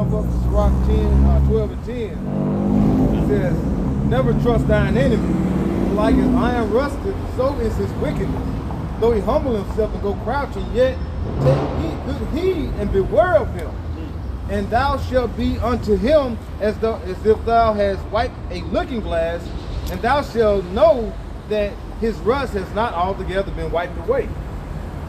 Proverbs 12 and 10, it says, never trust thine enemy. Like his iron rusted, so is his wickedness. Though he humble himself and go crouching, yet take good heed and beware of him. And thou shalt be unto him as if thou hast wiped a looking glass, and thou shalt know that his rust has not altogether been wiped away.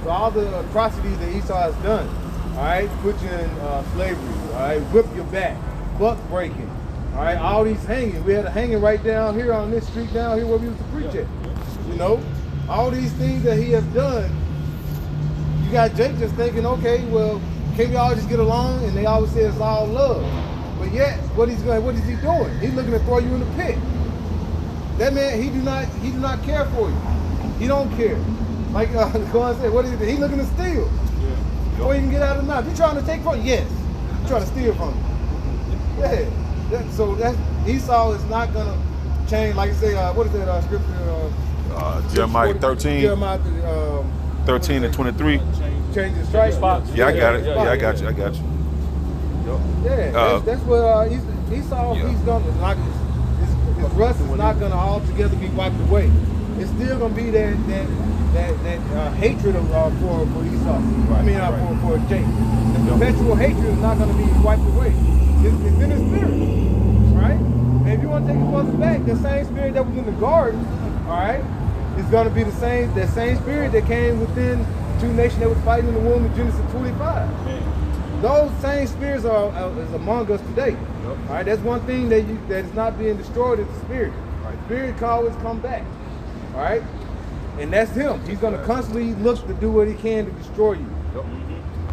So all the atrocities that Esau has done, all right, put you in slavery, all right, whip your back, buck breaking, all right, all these hanging. We had a hanging right down here on this street down here where we used to preach at. You know, all these things that he has done. You got Jake just thinking, okay, well, can't we all just get along? And they always say it's all love. But yet, what is he doing? He's looking to throw you in the pit. That man, he do not care for you. He don't care. Like Cohen said, what is it? He looking to steal. Yeah. Before you can get out of the knife. You trying to take from you? Yes. You trying to steal from you. Yeah. So Esau is not gonna change. Like you say, what is that scripture? Jeremiah 13. Jeremiah 13 and 23. Change his strike spots. Yeah, I got it. Yeah, I got you. Yeah, that's what Esau. Yeah. He's gonna like his rust is not gonna altogether be wiped away. It's still gonna be that hatred for Esau. Right, I mean, for Jake. The perpetual hatred is not gonna be wiped away. It's in his spirit, right? And if you want to take it further back, the same spirit that was in the garden, all right, is gonna be that same spirit that came within two nations that was fighting in the womb of Genesis 25. Those same spirits is among us today. Yep. All right, that's one thing that is not being destroyed is the spirit. Right. Spirit can always come back. All right, and that's him. He's gonna constantly look to do what he can to destroy you. Yep.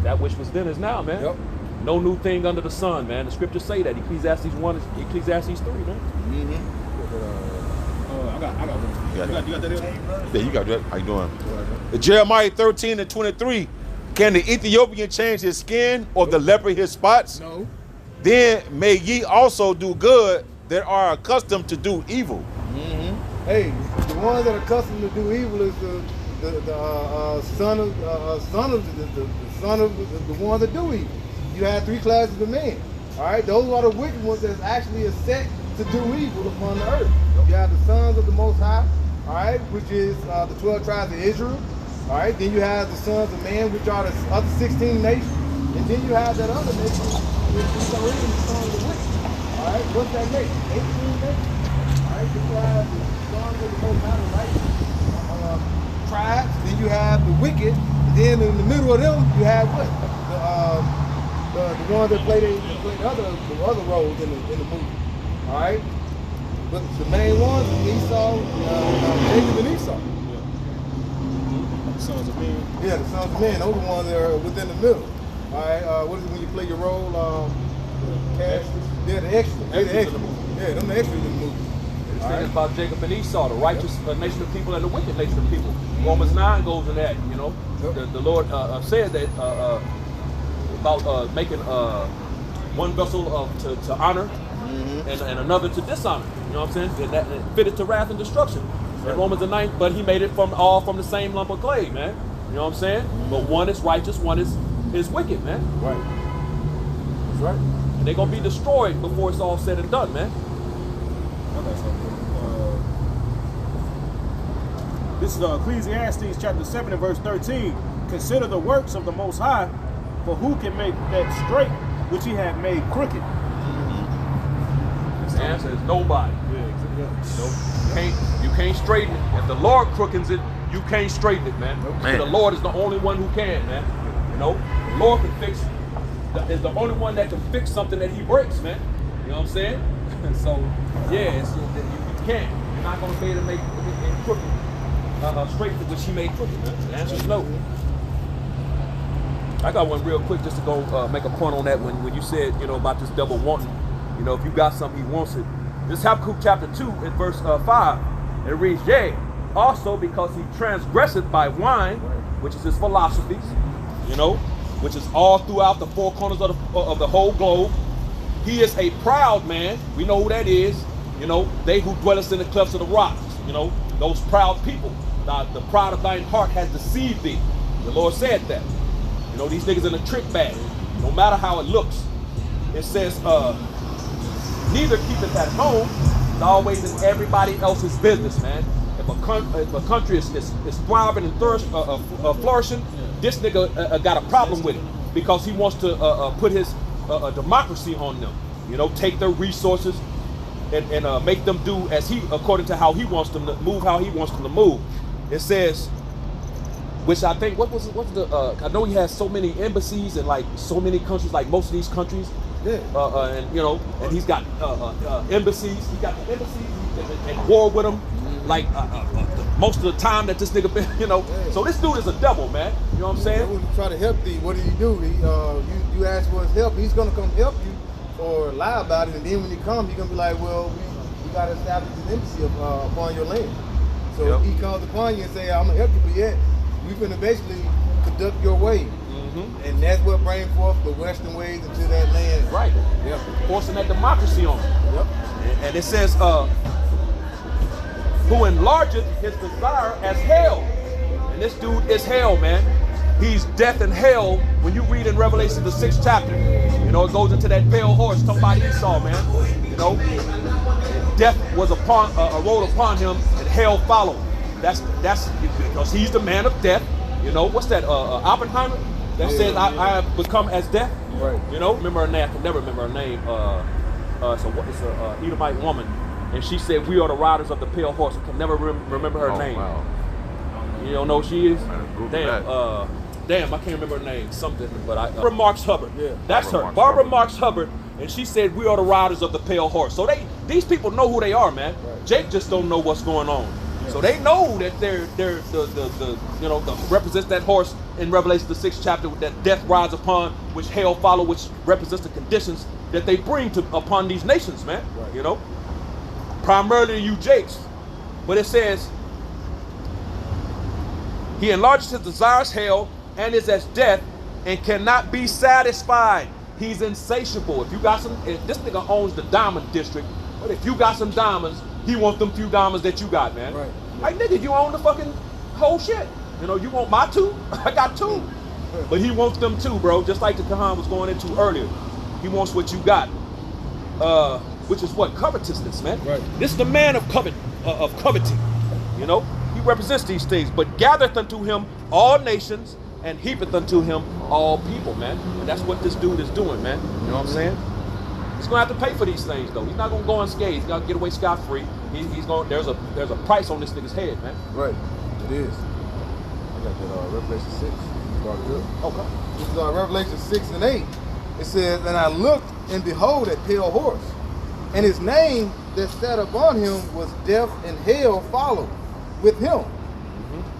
That which was then is now, man. Yep. No new thing under the sun, man. The scriptures say that. Ecclesiastes 1 is Ecclesiastes 3, man. I got one. You got that there? Yeah, you got that. How you doing? Jeremiah 13 and 23. Can the Ethiopian change his skin or the leper his spots? No. Then may ye also do good that are accustomed to do evil. Hey, the ones that are accustomed to do evil is the son of the ones that do evil. You have three classes of men. All right, those are the wicked ones that's actually set to do evil upon the earth. You have the sons of the Most High, all right, which is the 12 tribes of Israel. All right, then you have the sons of man, which are the other 16 nations, and then you have that other nation, which is already the sons of the wicked. All right, what's that nation? 18 nations. All right, then you have the sons of the Most High, right? Tribes. Then you have the wicked. And then in the middle of them, you have what? The ones that play the other roles in the movie. All right, but the main ones are Esau, Jacob and Esau. Sons of men. Yeah, the sons of men. Those are the ones that are within the middle. All right. What is it when you play your role? Cash. Yeah, the extras. Yeah, the extras. Yeah, them the extras in the movie. It's things about Jacob and Esau, the righteous nation of people and the wicked nation of people. Romans 9 goes in that. You know, the Lord said that about making one vessel to honor and another to dishonor. You know what I'm saying? That fitted to wrath and destruction. In Romans 9, but he made it all from the same lump of clay, man. You know what I'm saying? But one is righteous, one is wicked, man. Right. That's right. And they're gonna be destroyed before it's all said and done, man. This is Ecclesiastes chapter 7 and verse 13. Consider the works of the Most High, for who can make that straight which he had made crooked? The answer is nobody. You can't straighten it. If the Lord crookens it, you can't straighten it, man. The Lord is the only one who can, man. You know, the Lord can fix. Is the only one that can fix something that He breaks, man. You know what I'm saying? So, yeah, you can't. You're not gonna be able to make it crooked, straight, which He made crooked. Man. The answer is no. I got one real quick just to go make a point on that when you said, you know, about this devil wanting. You know, if you got something, he wants it. This Habakkuk chapter 2 in verse 5, it reads, yea, also because he transgresseth by wine, which is his philosophies, you know, which is all throughout the four corners of the whole globe. He is a proud man. We know who that is. You know, they who dwelleth in the clefts of the rocks. You know, those proud people. The pride of thine heart has deceived thee. The Lord said that. You know, these niggas in a trick bag. No matter how it looks. it says, neither keepeth at home, is always in everybody else's business, man. If a country is thriving and flourishing, this nigga got a problem with it because he wants to put his democracy on them. You know, take their resources and make them do as according to how he wants them to move, how he wants them to move. It says, which I think, I know he has so many embassies in like so many countries, like most of these countries. Yeah. And you know, and he's got embassies. He got the embassies at war with them, like most of the time that this nigga been, you know. Yeah. So this dude is a devil, man. You know what I'm saying? When he try to help thee, what did he do? You ask for his help, he's gonna come help you or lie about it, and then when he comes, he's gonna be like, well, we gotta establish an embassy upon your land. So he comes upon you and say, I'm gonna help you, but yet we finna basically conduct your way. And that's what brings forth the Western ways into that land. Right. Yep. Forcing that democracy on him. Yep. And it says, who enlargeth his desire as hell. And this dude is hell, man. He's death and hell. When you read in Revelation the 6th chapter, you know, it goes into that pale horse talking about Esau, man. You know, death was rode upon him, and hell followed. That's because he's the man of death. You know, what's that? Oppenheimer that says I have become as death. Right. You know, remember her name? I can never remember her name. It's a Edomite woman, and she said, "We are the riders of the pale horse." I can never remember her name. Wow. You don't know who she is? Damn. Damn, I can't remember her name. Something, but Barbara Marx Hubbard. Yeah. That's her. Barbara Marx Hubbard, and she said, "We are the riders of the pale horse." So these people know who they are, man. Right. Jake just don't know what's going on. Yeah. So they know that they're the represents that horse in Revelation the 6th chapter that death rides upon, which hell follow, which represents the conditions that they bring upon these nations, man. Right. You know, primarily you Jakes, but it says he enlarges his desires hell and is as death and cannot be satisfied. He's insatiable. If this nigga owns the diamond district, but if you got some diamonds, he wants them few diamonds that you got, man. Right. Like, nigga, you own the fucking whole shit. You know, you want my two? I got two. But he wants them too, bro. Just like the Kahan was going into earlier. He wants what you got. Which is what? Covetousness, man. Right. This is the man of coveting. You know? He represents these things. But gathereth unto him all nations and heapeth unto him all people, man. And that's what this dude is doing, man. You know what I'm saying? He's gonna have to pay for these things, though. He's not gonna go unscathed. He's gonna get away scot-free. He's going. There's a price on this nigga's head, man. Right. It is. I got that Revelation 6. Brought it up. Okay. This is Revelation 6 and 8. It says, and I looked, and behold, a pale horse, and his name that sat upon him was Death, and hell followed with him.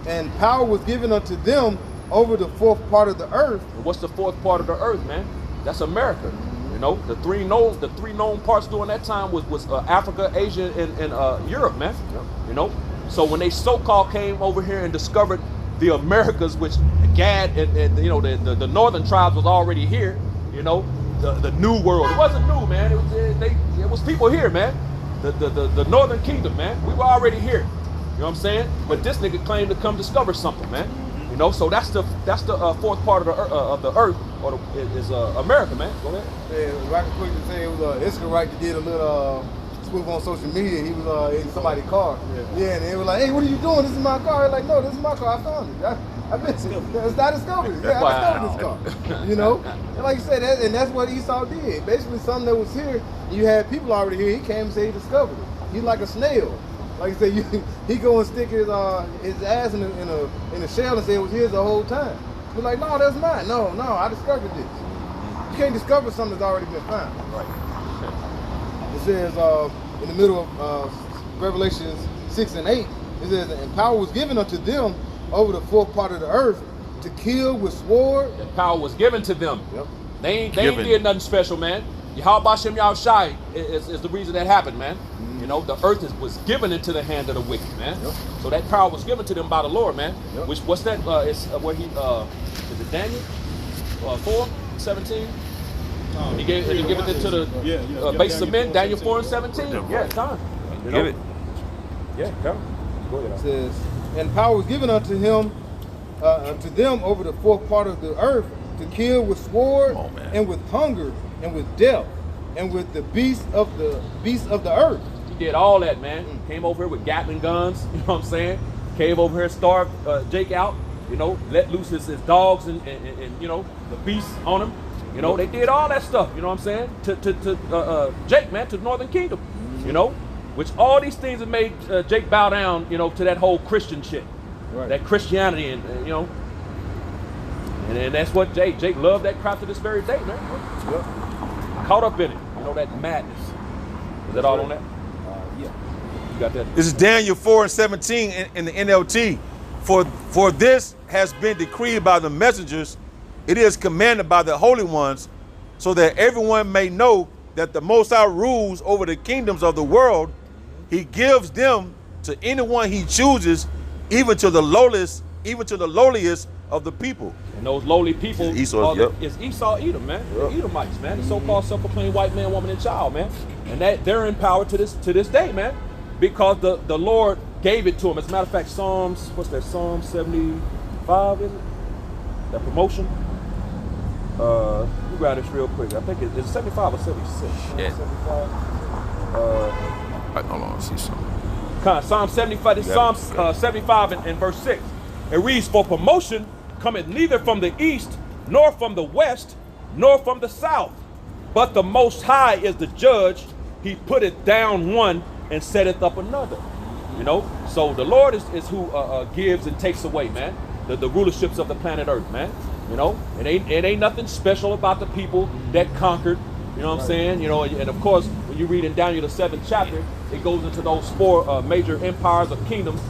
And power was given unto them over the fourth part of the earth. And what's the fourth part of the earth, man? That's America. You know, the three known parts during that time was Africa, Asia, and Europe, man. Yep. You know, so when they so-called came over here and discovered the Americas, which Gad and you know the northern tribes was already here. You know, the new world. It wasn't new, man. It was people here, man. The northern kingdom, man. We were already here. You know what I'm saying? But this nigga claimed to come discover something, man. You know, so that's the fourth part of the earth, or is America, man. Go ahead. Yeah, if I can quickly say it was Iscarite that did a little spoof on social media. He was in somebody's car. Yeah, and they were like, "Hey, what are you doing? This is my car." He's like, "No, this is my car. I found it. I missed it. It's I discovered it. Yeah, I discovered this car." You know, and like you said, and that's what Esau did. Basically, something that was here, you had people already here. He came and said he discovered it. He's like a snail. Like I said, he go and stick his ass in a shell and say it was his the whole time. We're like, no, that's mine. No, I discovered this. You can't discover something that's already been found. Right. It says in the middle of Revelation 6 and 8, it says, and power was given unto them over the fourth part of the earth to kill with sword. And power was given to them. Yep. They ain't did nothing special, man. Yahweh Shem Yahushai is the reason that happened, man. You know, the earth was given into the hand of the wicked, man. Yep. So that power was given to them by the Lord, man. Yep. What's that? It's where he is it Daniel 4:17? He gave it to the base of men. Daniel 4:17. Yeah, time. You know? Give it. Yeah, come. Go ahead. It says, and power was given unto him, unto them over the fourth part of the earth to kill with sword Come on, man. and with hunger and with death, and with the beasts of the earth. He did all that, man. Came over here with Gatling guns, you know what I'm saying? Came over here, starved Jake out, you know, let loose his dogs and you know, the beasts on him. You know, they did all that stuff, you know what I'm saying? To Jake, man, to the Northern Kingdom, you know? Which all these things have made Jake bow down, you know, to that whole Christian shit. Right. That Christianity and you know. And that's what Jake loved that crap to this very day, man. Yep. Caught up in it, you know, that madness. Is that all on that? Yeah. You got that? This is Daniel 4:17 in the NLT. For this has been decreed by the messengers, it is commanded by the holy ones, so that everyone may know that the Most High rules over the kingdoms of the world. He gives them to anyone he chooses, even to the lowliest of the people. And those lowly people Esau, is Esau, Edom, man. Yep. The Edomites, man. The so-called self-proclaimed white man, woman, and child, man. And that they're in power to this day, man. Because the Lord gave it to them. As a matter of fact, Psalms, what's that? Psalm 75, is it? That promotion? You grab this real quick. I think it's 75 or 76. Yeah. 75. Hold on, see something. Psalm 75, this Psalm 75 and verse 6. It reads, for promotion cometh neither from the east, nor from the west, nor from the south. But the Most High is the judge. He putteth down one and setteth up another. You know, so the Lord is who gives and takes away, man. The rulerships of the planet Earth, man. You know, it ain't nothing special about the people that conquered. You know what I'm saying? You know, and of course, when you read in Daniel the 7th chapter, it goes into those 4 major empires or kingdoms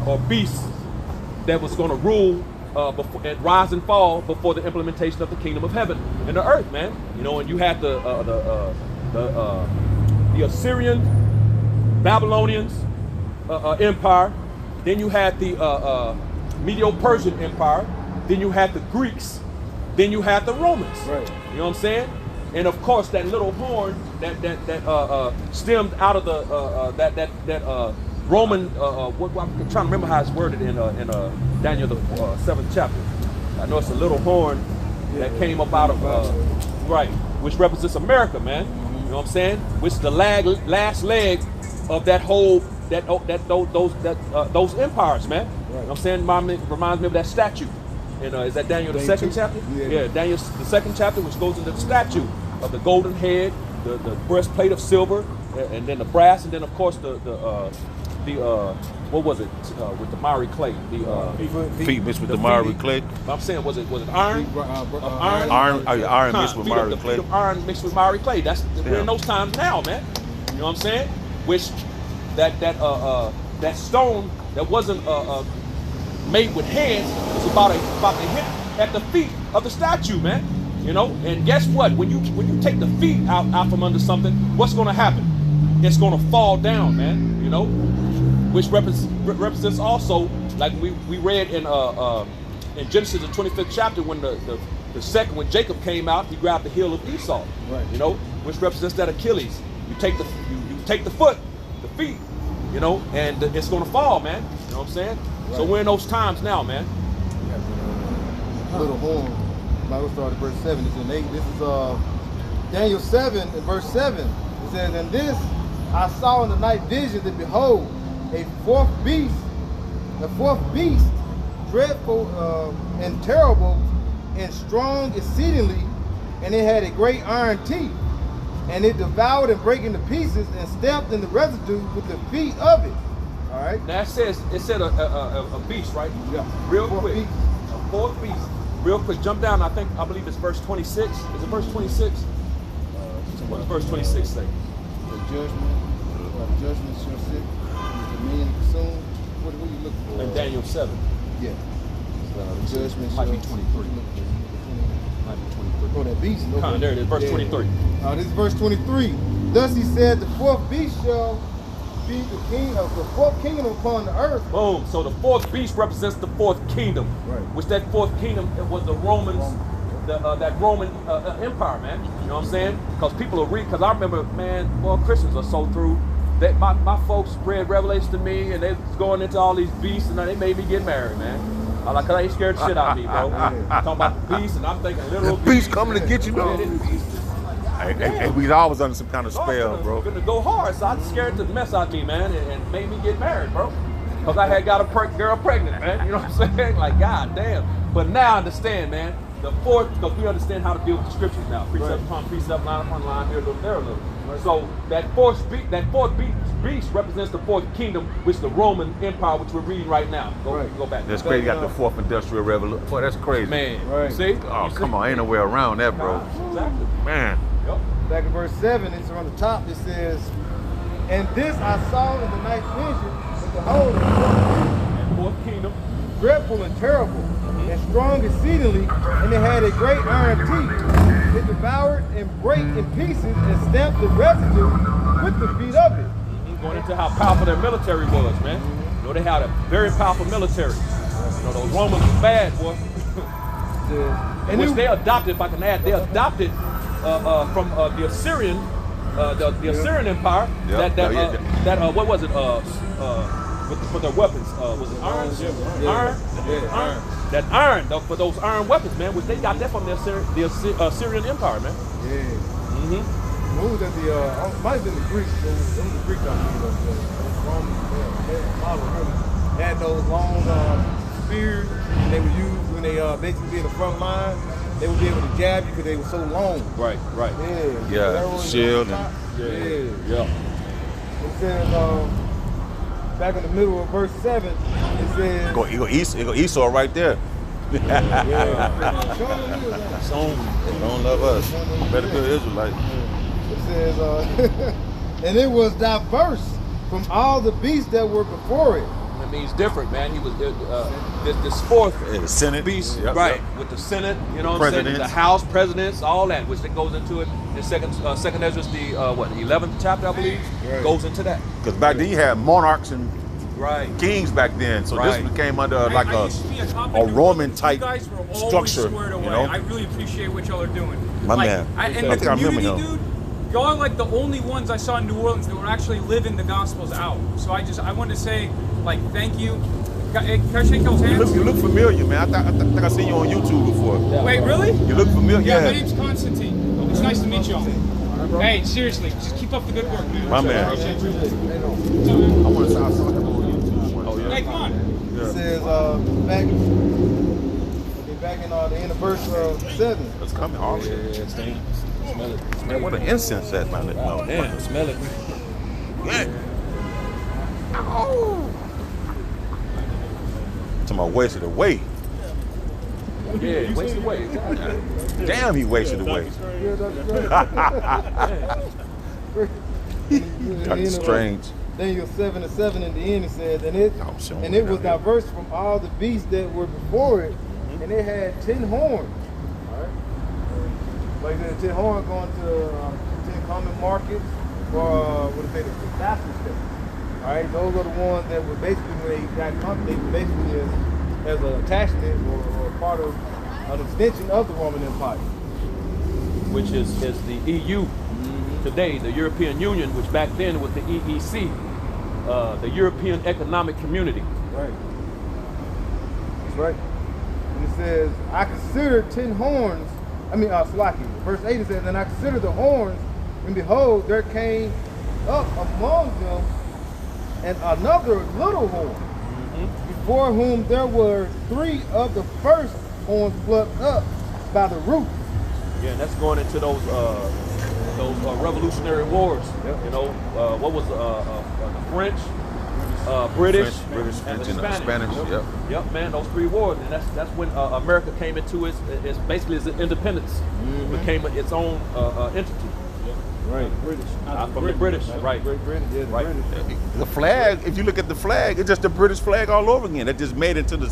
or beasts that was going to rule before, and rise and fall before the implementation of the kingdom of heaven and the earth, man. You know, and you had the Assyrian, Babylonians empire. Then you had the Medo-Persian empire. Then you had the Greeks. Then you had the Romans. Right. You know what I'm saying? And of course, that little horn that stemmed out of the that Roman. I'm trying to remember how it's worded in Daniel the 7th chapter. I know it's a little horn that came up out of right, which represents America, man. You know what I'm saying? Which is the last leg of that whole those empires, man. Right. You know what I'm saying? Reminds me of that statue. And is that Daniel the 2nd chapter? Yeah, Daniel the 2nd chapter, which goes into the statue of the golden head, the breastplate of silver, and then the brass, and then of course the what was it with the miry clay? The feet mixed with the miry clay. I'm saying, was it iron? Iron mixed with miry clay. Feet of iron mixed with miry clay. We're in those times now, man. You know what I'm saying? Which that stone that wasn't made with hands was about to hit at the feet of the statue, man. You know, and guess what? When you take the feet out from under something, what's going to happen? It's going to fall down, man. You know, which represents also, like we read in Genesis the 25th chapter, when when Jacob came out, he grabbed the heel of Esau. Right. You know, which represents that Achilles. You take the foot, the feet, you know, and it's going to fall, man. You know what I'm saying? Right. So we're in those times now, man. Little horn. Bible started at verse 7. It's in 8. This is Daniel 7 and verse 7. It says, and this I saw in the night vision, that behold, a fourth beast, dreadful and terrible and strong exceedingly, and it had a great iron teeth, and it devoured and brake into pieces and stamped in the residue with the feet of it. All right. Now it said a beast, right? Yeah. Real quick. A fourth beast. Real quick, jump down. I believe it's verse 26. Is it verse 26? What does verse 26 say? The judgment shall sit, the man consumed. What are you looking for? In Daniel 7. Yeah. The judgment might shall be 23. Might be 23. Oh, that beast. Okay. There it is, verse 23. This is verse 23. Thus he said, the fourth beast shall be the king of the fourth kingdom upon the earth. Boom. So the fourth beast represents the fourth kingdom, right? Which that fourth kingdom was the Romans, that Roman empire, man. You know what I'm saying? Because people will read. Because I remember, man, well, Christians are so through. That my folks read Revelation to me, and they was going into all these beasts, and they made me get married, man. I'm like, 'cause they scared the shit out of me, bro. Talking about the beast, and I'm thinking literal beast coming to get you, bro. Hey, Hey, we always under some kind of spell, bro. Gonna go hard, so I scared the mess out of me, man, and made me get married, bro. Cause I had got a girl pregnant, man. You know what I'm saying? Like, god damn. But now I understand, man. The fourth, because we understand how to deal with the scriptures now. Precept upon precept, line upon line, here a little, there a little. Right. So that fourth beast represents the fourth kingdom, which is the Roman Empire, which we're reading right now. Go back. That's crazy. You got the fourth industrial revolution. Boy, that's crazy. Man, Right. see? Oh, come on. Ain't no way around that, bro. Exactly. Man. Yep. Back in verse 7, it's on the top, it says, and this I saw in the night vision, but behold, And fourth kingdom. dreadful and terrible, and strong exceedingly, and it had a great iron teeth. It devoured and brake in pieces and stamped the residue with the feet of it. Going into how powerful their military was, man. You know, they had a very powerful military. You know, those Romans was bad, boy. And Which it- they adopted, if I can add, they adopted from the Assyrian, the Assyrian Empire. Yep. What was it? With their weapons, was it iron? Iron. iron. That iron, for those iron weapons, man, which they got that from the Assyrian Empire, man. Yeah. Mm-hmm. What was that? Might have been the Greeks. It was the Greek company. The Romans, model really had those long spears, and they would use when they basically be in the front line. They would be able to jab you because they were so long. Right. Yeah. Yeah, That was shield on top. Yeah. It says back in the middle of verse 7, it says. Go Esau right there. Yeah. Show them you, man. They don't love us. Better be an Israelite. It says, and it was diverse from all the beasts that were before it. That means different, man. He was this fourth Yeah, the Senate. beast, Yep, right? yep. With the Senate, you know what I'm saying? Presidents. The House, presidents, all that, which that goes into it. The second Ezra, the 11th chapter, I believe, Right. goes into that. Because back then you had monarchs and Right. kings back then, so Right. this became under like I used to be compliment a to Roman you type guys were always structure, squared away. you know. I really appreciate what y'all are doing. My like, man. And I the think I remember community, him. dude, y'all are like the only ones I saw in New Orleans that were actually living the Gospels out. So I wanted to say, like, thank you. Can I shake y'all's hands? You look familiar, man. I think I seen you on YouTube before. Wait, really? You look familiar. Yeah, my Yeah. name's Constantine. It's nice to meet y'all. Hey, seriously, just keep up the good work, man. My man. Appreciate you. I want to saw something on YouTube. Oh Hey, come on. It says back in the end of verse 7. It's coming. All Yeah, Stain. Smell it. Man, what an incense that, man. Oh, damn, smell it. Man. Oh. To my wasted away. Yeah, waste away. Damn, he wasted away. That's strange. Daniel 7:7 in the end it says, Oh, sure. and it was diverse from all the beasts that were before it, and it had 10 horns. Alright. Like the 10 horns going to 10 common markets, or what do they say, the disaster state. Alright, those are the ones that were basically when they got company, basically as an attachment or part of an extension of the Roman Empire. Which is the EU today, the European Union, which back then was the EEC, the European Economic Community. Right. That's right. And it says, I consider 10 horns, Salaki. Verse 8 it says, and I considered the horns, and behold, there came up among them and another little horn, before whom there were 3 of the first horns plucked up by the root. Yeah, and that's going into those revolutionary wars. Yep. You know, what was the French, British, British, and the French, and Spanish. Spanish. Yep. Yep, man, those 3 wars, and that's when America came into its basically its independence, became its own entity. Right. British. From the British, right? Great Britain, yeah, the Right. British. The flag, if you look at the flag, it's just the British flag all over again. That just made it to the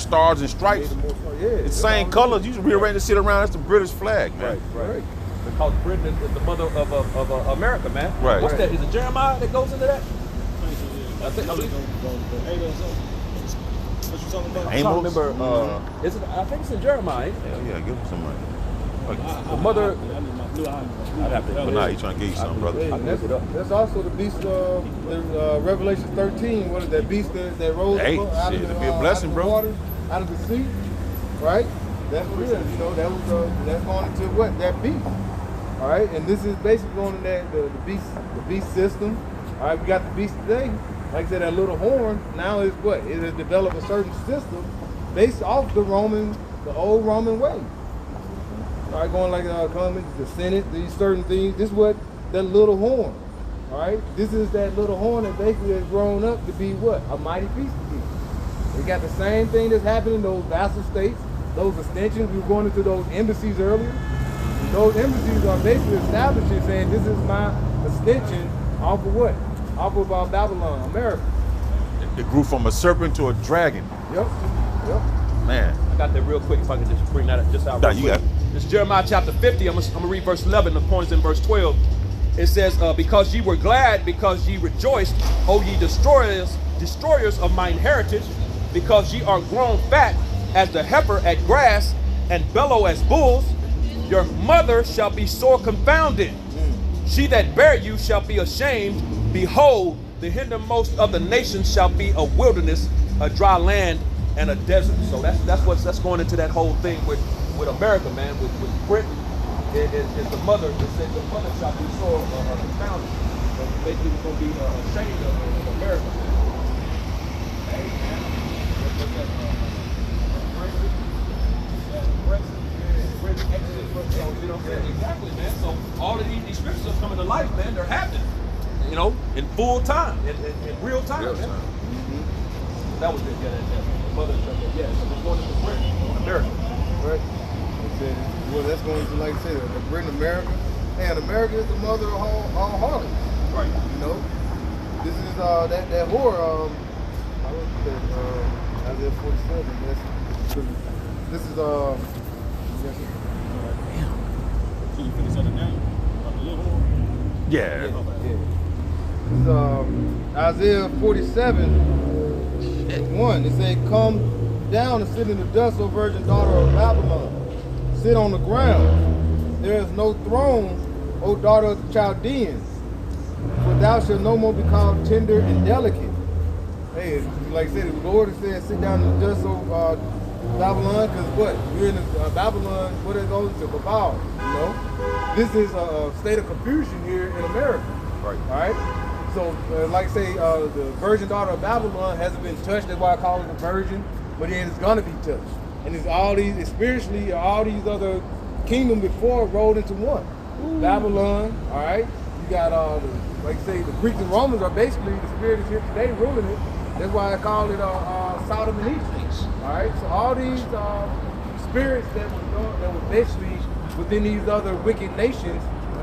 stars and stripes. Yeah, It's the same colors. You just rearrange the shit around. It's the British flag, man. Right. Because Britain is the mother of America, man. Right. What's that? Is it Jeremiah that goes into that? I believe. What you talking about? I can't remember. I think it's in Jeremiah. Hell yeah, give him some money. The mother. I'd have to, but nah, he's trying to get you something, brother. I can look it up. That's also the beast of Revelation 13. What is that beast that rose Hey, up out shit, of the, it'd be a blessing, out of the bro. water, out of the sea, right? That's what it is. You know, that's going into what? That beast. All right, and this is basically going to the beast system. All right, we got the beast today. Like I said, that little horn now is what? It has developed a certain system based off the old Roman way. All right, going like the Senate, these certain things. This is what that little horn. All right, this is that little horn that basically has grown up to be what? A mighty beast again. We got the same thing that's happening in those vassal states, those extensions. We were going into those embassies earlier. Those embassies are basically establishing, saying this is my extension off of what? Off of Babylon, America. It grew from a serpent to a dragon. Yep. Man. I got that real quick if I can just bring that just out Nah, real you quick. got it. It's Jeremiah chapter 50. I'm gonna read verse 11. The point is in verse 12. It says, because ye were glad, because ye rejoiced, O ye destroyers of mine heritage, because ye are grown fat as the heifer at grass, and bellow as bulls, your mother shall be sore confounded. She that bare you shall be ashamed. Behold, the hindermost of the nations shall be a wilderness, a dry land, and a desert. So that's going into that whole thing with America, man, with Britain. Is the mother, it says the mother shall be sore confounded. So basically we're going to be ashamed of America. Hey, man. You know what I'm saying? Exactly, man. So all of these scriptures are coming to life, man. They're happening, you know, in full time, in real time. Man. Mm-hmm. That was it. Yeah, that mother. Yeah, so we're going into Britain, America. Right. Well, that's going to, like I said, the Britain, America. And America is the mother of all harlots. Right. You know, this is that whore. I looked at Isaiah 47. This is Can you finish that name? The little horn? Yeah. This is Isaiah 47. 1. It said, "Come down and sit in the dust, O virgin daughter of Babylon. Sit on the ground. There is no throne, O daughter of the Chaldeans. For thou shalt no more be called tender and delicate." Hey, like I said, the Lord has said, sit down in the dust, O Babylon, because what? We're in Babylon, what it goes to Babel, you know? This is a state of confusion here in America. Right. All right? So, like I say, the virgin daughter of Babylon hasn't been touched. That's why I call it a virgin, but it is going to be touched. And it's all these, spiritually, all these other kingdoms before rolled into one. Ooh. Babylon, all right? You got, like I say, the Greeks and Romans are basically, the spirit is here today ruling it. That's why I call it Sodom and Egypt. All right? So all these spirits that were basically within these other wicked nations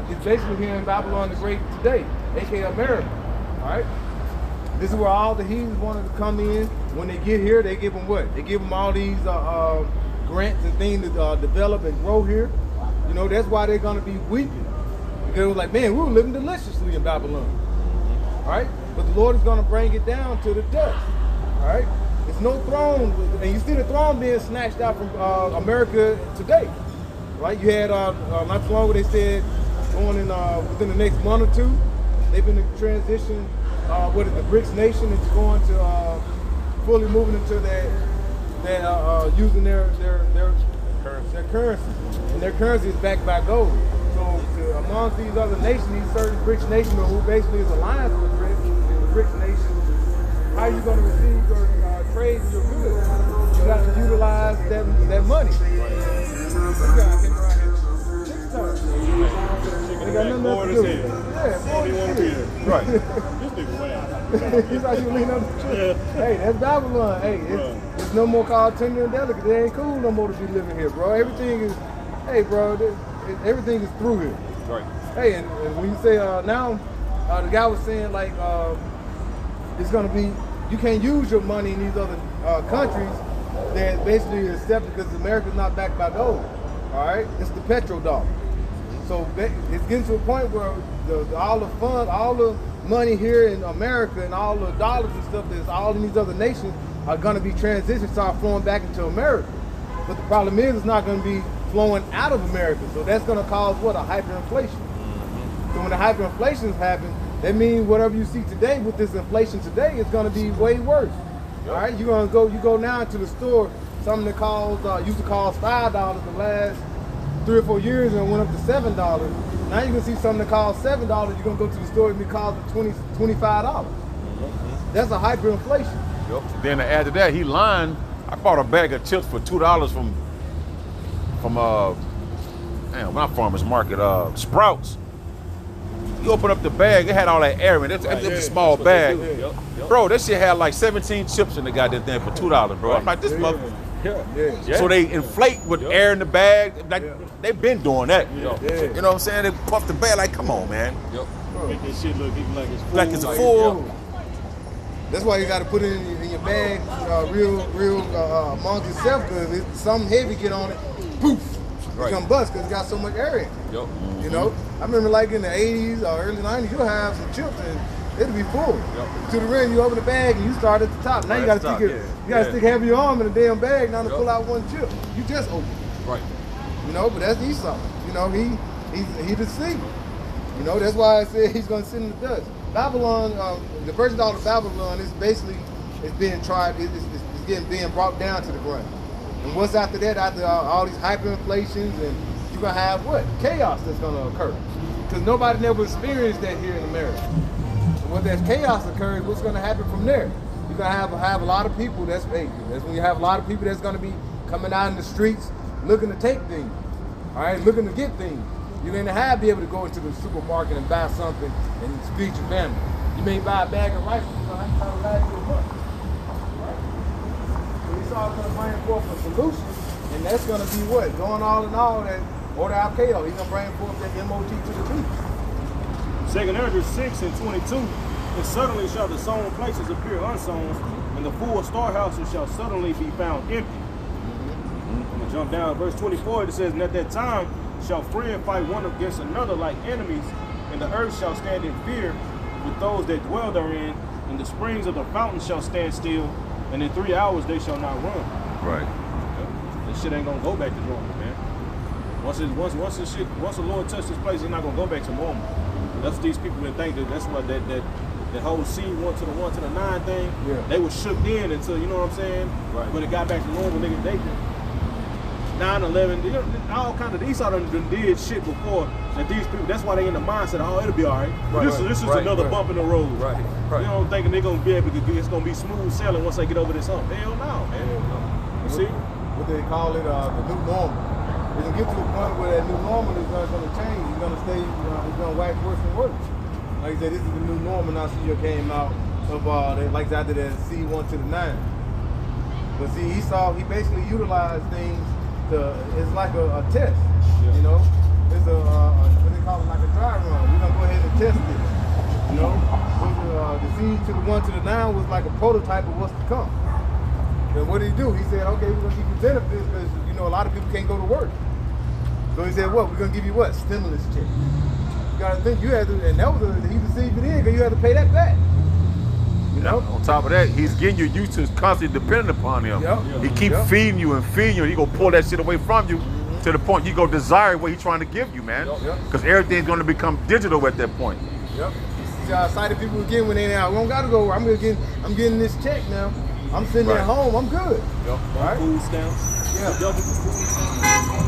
is basically here in Babylon the Great today, aka America. All right? This is where all the heathens wanted to come in. When they get here, they give them what? They give them all these grants and things to develop and grow here. You know, that's why they're going to be weeping. Because it was like, man, we were living deliciously in Babylon. All right? But the Lord is going to bring it down to the dust. All right? It's no throne. And you see the throne being snatched out from America today. Right? You had, not too long ago, they said, going in within the next month or two, they've been in transition. What is the BRICS nation is going to fully moving into that using their currency, and their currency is backed by gold. So amongst these other nations, these certain BRICS nations, who basically is alliance with the BRICS nations, how are you going to receive or trade your goods? You got to utilize that money. They got nothing else to do. Yeah, Right. This nigga way out. He's like you lean up the tree. Hey, that's Babylon. Hey, it's no more called tender and delicate. It ain't cool no more to be living here, bro. Everything is, hey, bro, everything is through here. Right. Hey, and when you say now, the guy was saying like it's gonna be, you can't use your money in these other countries that basically accept because America's not backed by gold. All right, it's the petrodollar. So it's getting to a point where all the funds, all the money here in America and all the dollars and stuff that's all in these other nations are going to be transitioned, start flowing back into America. But the problem is it's not going to be flowing out of America. So that's going to cause what? A hyperinflation. So when the hyperinflations happen, that means whatever you see today with this inflation today is going to be way worse. All right, you go now into the store, something that used to cost $5 the last 3 or 4 years and it went up to $7. Now you can see something that costs $7. You're gonna go to the store and it costs $25. That's a hyperinflation. Yep. Then to add to that, he lying. I bought a bag of chips for $2 from not Farmers Market, Sprouts. You open up the bag, it had all that air in it. It's a small bag. Bro, that shit had like 17 chips in the goddamn thing for $2, bro. I'm like, this motherfucker. Yeah. So they inflate with air in the bag. Like, they've been doing that. You know what I'm saying? They puff the bag like, come on, man. Make that shit look like it's full. Like it's full. That's why you got to put it in your bag, real amongst yourself, because if something heavy get on it, poof, it come bust because it got so much air in it. You know, I remember like in the 80s or early 90s, you'll have some chips and it'll be full. To the rim, you open the bag and you start at the top. Now you got to stick half of your arm in the damn bag now to pull out one chip. You just open it. Right. You know, but that's Esau. You know, he deceived. You know, that's why I said he's going to sit in the dust. Babylon, the first dollar of Babylon is basically, it's being brought down to the ground. And what's after that, after all these hyperinflations, and you're going to have what? Chaos that's going to occur. Because nobody never experienced that here in America. And when that chaos occurs, what's going to happen from there? You're going to have a lot of people, that's when you have a lot of people that's going to be coming out in the streets looking to take things, all right, looking to get things. You're going to be able to go into the supermarket and buy something and feed your family. You may buy a bag of rice, you're going to have to last you a month. Right? So Esau's going to bring forth a solution, and that's going to be what? Going all in all, that order Al-Qaeda. He's going to bring forth that MOT to the beast. 2 Ezra 6:22. And suddenly shall the sown places appear unsown, and the full storehouses shall suddenly be found empty. I'm going to jump down to verse 24. It says, and at that time shall friend fight one against another like enemies, and the earth shall stand in fear with those that dwell therein, and the springs of the fountains shall stand still, and in 3 hours they shall not run. Right. This shit ain't gonna go back to normal, man. Once the Lord touches this place, it's not gonna go back to normal. That's what these people that think that's what that whole C1 to the 1 to the 9 thing. They were shook in until, you know what I'm saying? Right. When it got back to normal, nigga, they 9/11, all kind of Esau done did shit before that these people. That's why they in the mindset. Oh, it'll be all right. This is another bump in the road. Right. You don't think they're gonna be able to get? It's gonna be smooth sailing once they get over this hump. Hell no, man. You see? What they call it, the new normal. It's gonna get to a point where that new normal is not gonna change. It's gonna stay. It's gonna wax worse and worse. Like I said, this is the new normal. Now, CEO came out of like after that C1 to the 9. But see, Esau, he basically utilized things. It's like a test, you know. It's what they call it, like a dry run. We're gonna go ahead and test it, you know. The C to the 1 to the 9 was like a prototype of what's to come. And what did he do? He said, okay, we're gonna give you benefits because you know a lot of people can't go to work. So he said, what? We're gonna give you what? Stimulus check. You gotta think you had to, and that was he deceived it in because you had to pay that back. You know? On top of that, he's getting you used to constantly depending upon him. He keep feeding you and feeding you, and he gonna pull that shit away from you to the point you go desire what he's trying to give you, man. Because everything's gonna become digital at that point. See how excited people get when they now. We don't gotta go. I'm getting this check now. I'm sitting at home. I'm good. Right? Food stamps. Double food stamps.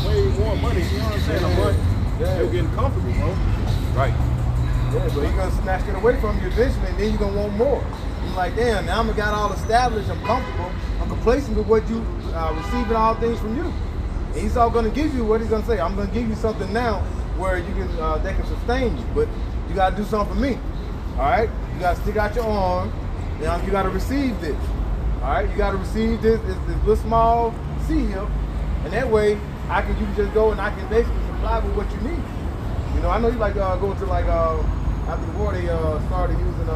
Way more money. You know what I'm saying? A month. They're getting comfortable, bro. Right. Yeah, but he's gonna snatch it away from you eventually, and then you're gonna want more. You're like, damn, now I got all established, I'm comfortable, I'm complacent with what you receiving all things from you. And he's all gonna give you what he's gonna say. I'm gonna give you something now where you can that can sustain you, but you gotta do something for me. All right? You gotta stick out your arm, and you gotta receive this. All right? You gotta receive this little small seed here, and that way you can just go and I can basically supply with what you need. You know, I know you like going to like after the war they started using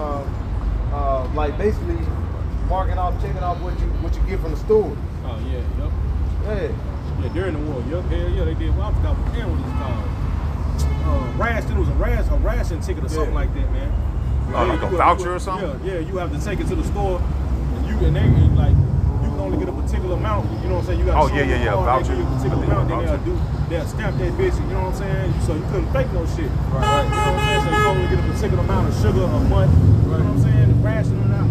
like basically checking off what you get from the store. Oh yeah, yeah, during the war, yeah, they did. Well, I forgot what it was called. Ration. It was a ration ticket or something like that, man. Like a voucher or something? Yeah, you have to take it to the store, and they like you can only get a particular amount. You know what I'm saying? You got voucher. They give you a particular amount, then they'll stamp that bitch. You know what I'm saying? So you couldn't fake no shit. Right. You know what I'm saying? So you only get a particular amount of sugar a month. You know what I'm saying? Rationing it out.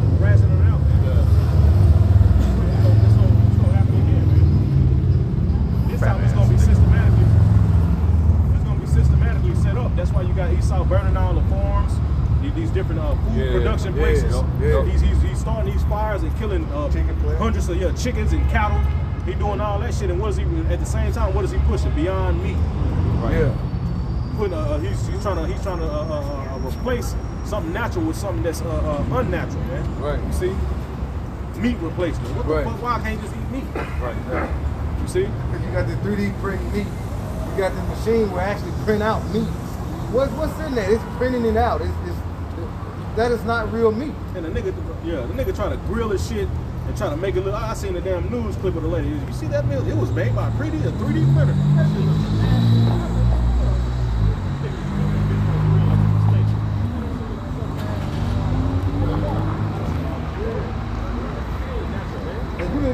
production places. yeah. He's starting these fires and killing Chicken plant. hundreds of chickens and cattle. He doing all that shit, and what is he at the same time? What is he pushing? Beyond Meat. Yeah. Putting he's trying to replace something natural with something that's unnatural, man. Right. You see, meat replacement. What the fuck? Why can't you just eat meat? Right. You see? Because you got the 3D print meat. You got the machine where actually print out meat. What's in there? It's printing it out. That is not real meat. And the nigga trying to grill his shit and trying to make it look. I seen the damn news clip of the lady. You see that meal? It was made by a 3D printer. That shit looks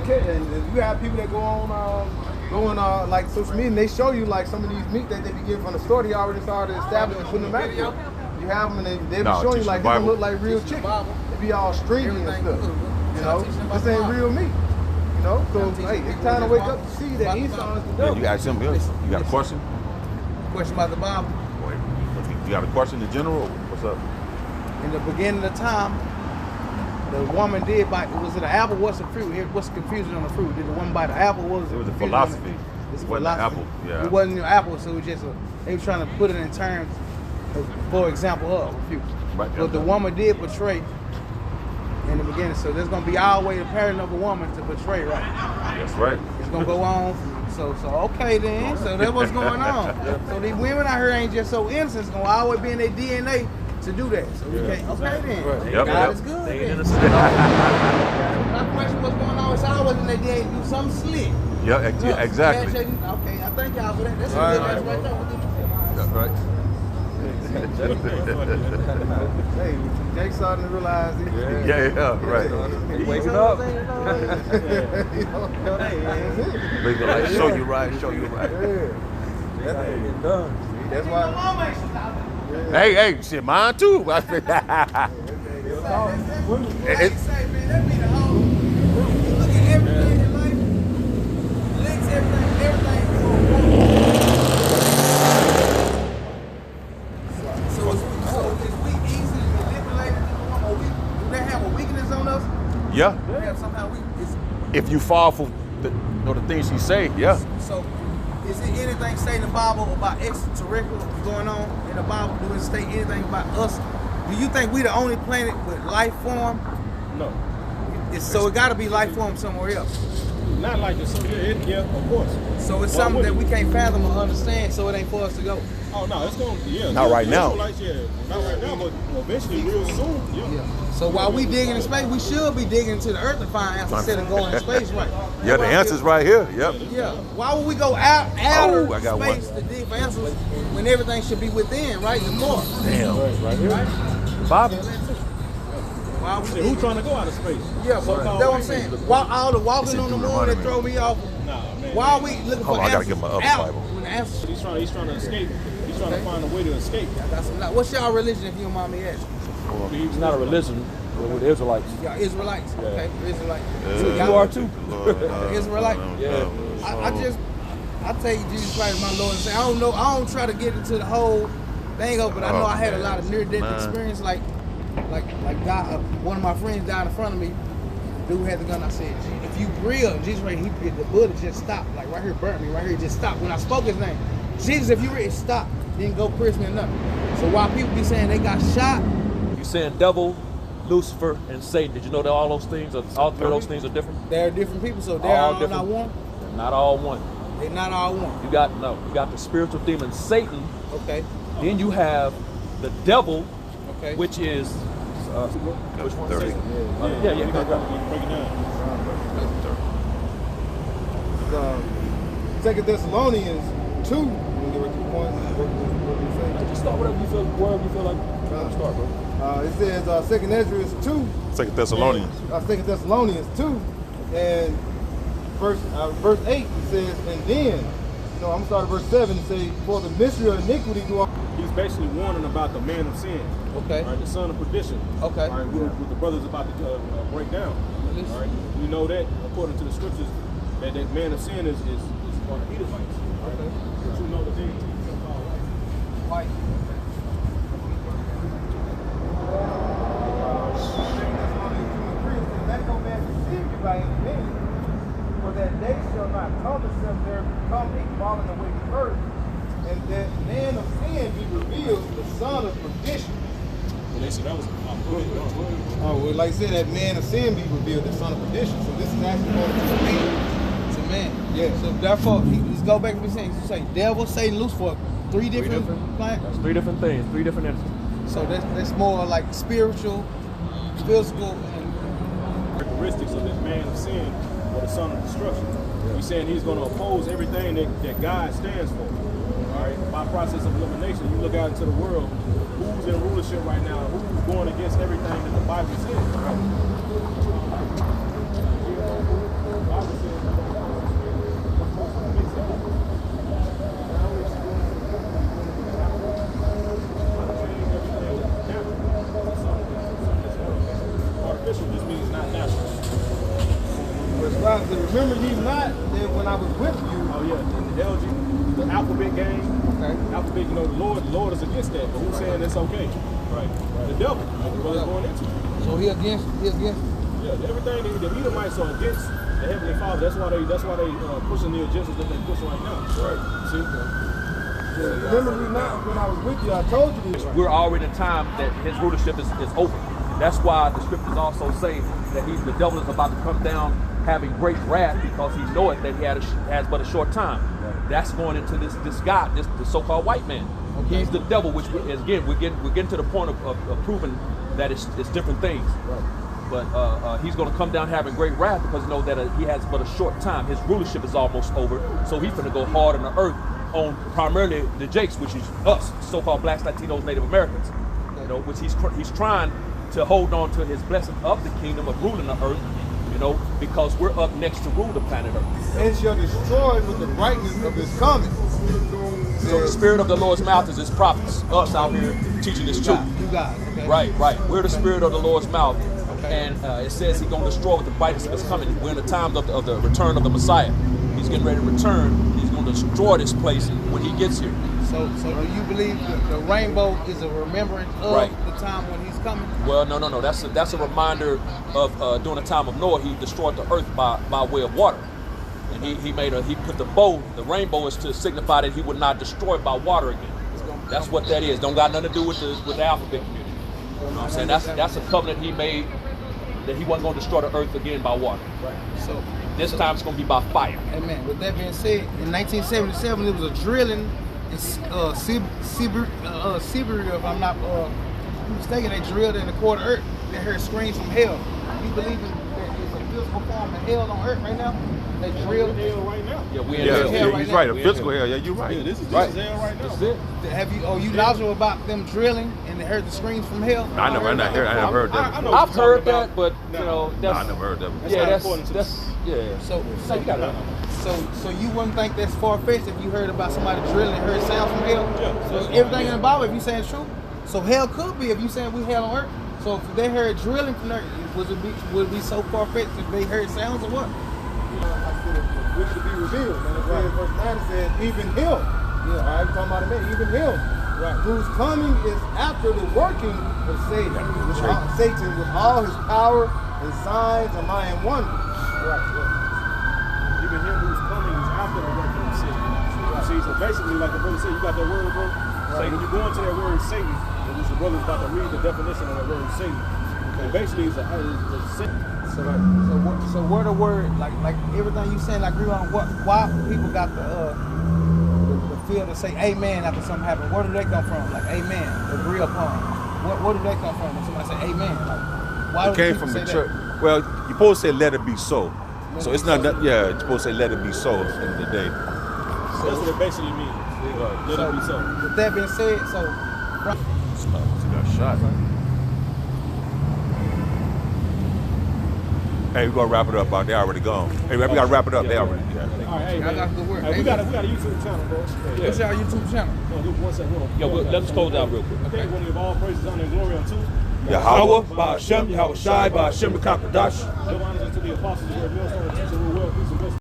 and you have people that go on like social media and they show you like some of these meat that they be getting from the store. They already started establishing and putting them out there. You have them and they be showing you like they look like real chicken. They be all stringy and stuff. You know, this ain't real meat. You know, so hey, it's time to wake up to see that Esau is the devil. You got something else? You got a question? Question about the Bible. You got a question in general? What's up? In the beginning of time, the woman did buy. Was it an apple? What's the fruit? What's confusing on the fruit? Did the woman buy the apple? What was It was a confusing on philosophy. It's It wasn't an apple. Yeah. It wasn't an apple, so it was just they were trying to put it in terms, for example, of a fruit. Right. But the woman did portray in the beginning, so there's gonna be our way the pattern of a woman to portray, right? That's right. It's gonna go on. So okay then. So that's what's going on. So these women out here ain't just so innocent. It's gonna always be in their DNA to do that. So we can't. Okay then. Right. Yep, God yep. is good. They ain't Then. innocent. My question what's going on? It's always in their DNA to do something slick. Yeah, exactly. Okay, I thank y'all for that. That's Right, a good answer right there. That's right. Hey, Jake's starting to realize it. Yeah, right. He waking up. Baby, like, show you right. That's why. Hey, shit, mine too. Say, man, that be the whole. Look at everything in life. Links everything to a woman. So is we easily manipulated to a woman? Or do they have a weakness on us? Yeah. Do they have somehow If you fall for the things she say, yeah. So, is it anything say in the Bible about extraterrestrial going on in the Bible? Do it state anything about us? Do you think we the only planet with life form? No. So it got to be life form somewhere else. Not like this. Yeah, of course. So it's Why something would that it? we can't fathom or understand. So it ain't for us to go. Oh no, it's going. Yeah. Not right now. Not right now, but eventually, real soon. Yeah. So while we digging in space, we should be digging into the Earth to find answers instead of going in space, right? Yeah, the answer's right here. Yep. Yeah. Why would we go out outer I got space to dig for answers when everything should be within, right? The more. Damn. Right here. Right? Bobby. Why we Who's trying to go out of space? Yeah, but that's what I'm saying. Why all the walking on the moon that throw me off? Nah, man. Why are we looking Hold for on, I gotta answers get my other out Bible. when the answers? He's trying to escape. He's trying to find a way to escape. What's y'all religion, if you don't mind me asking? It's not a religion. We're the Israelites. Y'all Israelites, okay? Israelites. You are too. Israelite. Yeah. I tell you, Jesus Christ, my Lord and Savior. I don't try to get into the whole thing of, but I know I had a lot of near-death experience. Like God, one of my friends died in front of me. Dude had the gun. I said, if you real, Jesus, right, the bullet just stopped. Like right here, burnt me. Right here, just stopped. When I spoke his name, Jesus, if you real, it stopped. Didn't go pierce me or nothing. So while people be saying they got shot, You saying devil, Lucifer, and Satan. Did you know that all those things, all three of those things are different? they're different people. So they're all not one. They're not all one. They're not all one. You got the spiritual demon Satan. Okay. Then you have the devil, Okay. which is which one? 30. Yeah. You gotta break it down. 2 Thessalonians 2. When there were 2 points, what do you say? Just start wherever you feel like. Start, bro. It says 2 Ezra 2. 2 Thessalonians. 2 Thessalonians 2, and verse 8 it says, and then, I'm gonna start at verse 7 and say, for the mystery of iniquity do all. He's basically warning about the man of sin. Okay. All right, the son of perdition. Okay. All right, with the brothers about to break down. All right, we know that according to the scriptures that man of sin is called the Edomites. Okay. But you know the thing White. by any means. For that day shall not come except there become a falling away first, and that man of sin be revealed, the son of perdition. Well, they said that was Oh, well, like I said, that man of sin be revealed, the son of perdition. So this is actually going to be man. It's a man. Yeah. So therefore, let's go back to what he's saying. You say devil, Satan, Lucifer, three different planets. That's three different things, three different entities. So that's more like spiritual, physical, and characteristics of this man of sin or the son of destruction. He's saying he's going to oppose everything that God stands for. All right. By process of elimination, you look out into the world. Who's in rulership right now? Who's going against everything that the Bible says? Right? The Bible says artificial just means not natural. But remember ye not that when I was with you. Oh yeah, the LG, the alphabet game. Okay. Alphabet, you know, the Lord is against that, but who's saying it's okay? Right. The devil, what the brother's going into. so he against. Yeah, everything the Edomites are against the Heavenly Father. That's why they pushing the agendas that they push right now. Right. See? Remember ye not when I was with you, I told you this. We're already in a time that his rulership is over. That's why the scriptures also say that the devil is about to come down having great wrath because he knoweth that he has but a short time. Right. That's going into this God, the so-called white man. Okay. He's the devil, which we're getting to the point of proving that it's different things. Right. But he's going to come down having great wrath because know that he has but a short time. His rulership is almost over, so he's going to go hard on the earth on primarily the Jakes, which is us, so-called blacks, Latinos, Native Americans. You know, which he's trying to hold on to his blessing of the kingdom of ruling the earth. You know, because we're up next to rule the planet Earth. And shall destroy with the brightness of his coming. So the spirit of the Lord's mouth is his prophets, us out here teaching this truth. You guys, okay? Right. We're the spirit of the Lord's mouth. Okay. And it says he's going to destroy with the brightness of his coming. We're in the time of the return of the Messiah. He's getting ready to return. He's going to destroy this place when he gets here. So do you believe the rainbow is a remembrance of the time when he's coming? Well, no. That's a reminder of during the time of Noah, he destroyed the earth by way of water, and he put the bow. The rainbow is to signify that he would not destroy by water again. That's what that is. Don't got nothing to do with the alphabet community. You know what I'm saying? That's a covenant he made that he wasn't going to destroy the earth again by water. Right. So this time it's going to be by fire. Amen. With that being said, in 1977 there was a drilling in Siberia, if I'm not mistaken. They drilled in the core of earth. They heard screams from hell. You believe that there's a physical form of hell on earth right now? They drilled hell right now. Yeah, we're in hell. Yeah, he's right. A We're physical in hell. Yeah, you're right. Yeah, this is Right. hell right now. That's it. Are you knowledgeable about them drilling and they heard the screams from hell? I never heard that. I know I've what heard you're talking that, about. but No. you know, No, I that's never heard that. That's yeah, not that's according to yeah. So you got it. So you wouldn't think that's far-fetched if you heard about somebody drilling and heard sounds from hell? Yeah. So everything in the Bible, if you saying true, so hell could be if you saying we hell on earth. So if they heard drilling from there, would it be so far-fetched if they heard sounds or what? Which to be revealed. And it says, verse 9 says, even him. Yeah. All right, we're talking about a man, even him. Right. Whose coming is after the working of Satan. Satan with all his power and signs and lying wonders. Right. Even him who's coming is after the work of Satan. See, so basically, like the brother said, you got that word, bro? Right. When you go into that word Satan, which the brother's about to read the definition of that word Satan. And basically, it's Satan. So where the word, like everything you saying, I agree on why people got the feel to say amen after something happened. Where do they come from? Like amen, agree upon. Where do they come from when somebody say amen? Like why It came from the church. Well, you're supposed to say let it be so. So it's not that, yeah, you're supposed to say let it be so at the end of the day. So that's what it basically means. Let it be so. With that being said, He got shot. Hey, we're gonna wrap it up out. They already gone. Hey, we gotta wrap it up. They already. Yeah. All right, hey, I man. got good work. Hey, we got a YouTube channel, bro. what's your YouTube channel? No, give 1 second. Yo, let's close out real quick. Okay, want to give all praises, honor, and glory unto Yahweh, Ba'ashem, Yahushai, Ba'ashem, B'Kakadash. give honors unto the apostles who are millstone and teachers